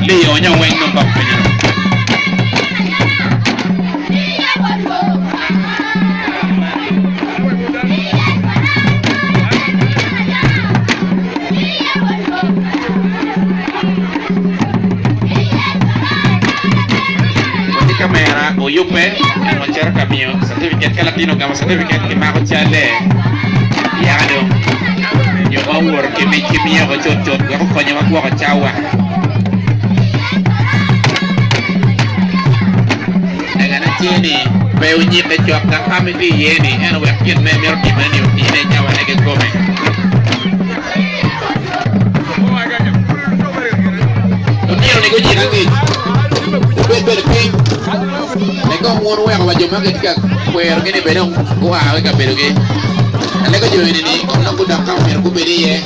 Leo nya weng no bak penya. Di kamera o yupe en oncer camion certificate kala tino kama certificate ke ma ko chale ya do yo ba wor ke me kimia ko chot chot ko ko nyama ko chawa ini pe unyi pe chok ka kami ti yeni en we kin me mer ti mani ti ne chawa ne ke come to ni ne ko ji na ngi pe pe pe ne ko mo we ko jo ma ke ka kwer ke ni be no ko ha ka be ke ne ko jo ni ko no ku da ka mer ku be ye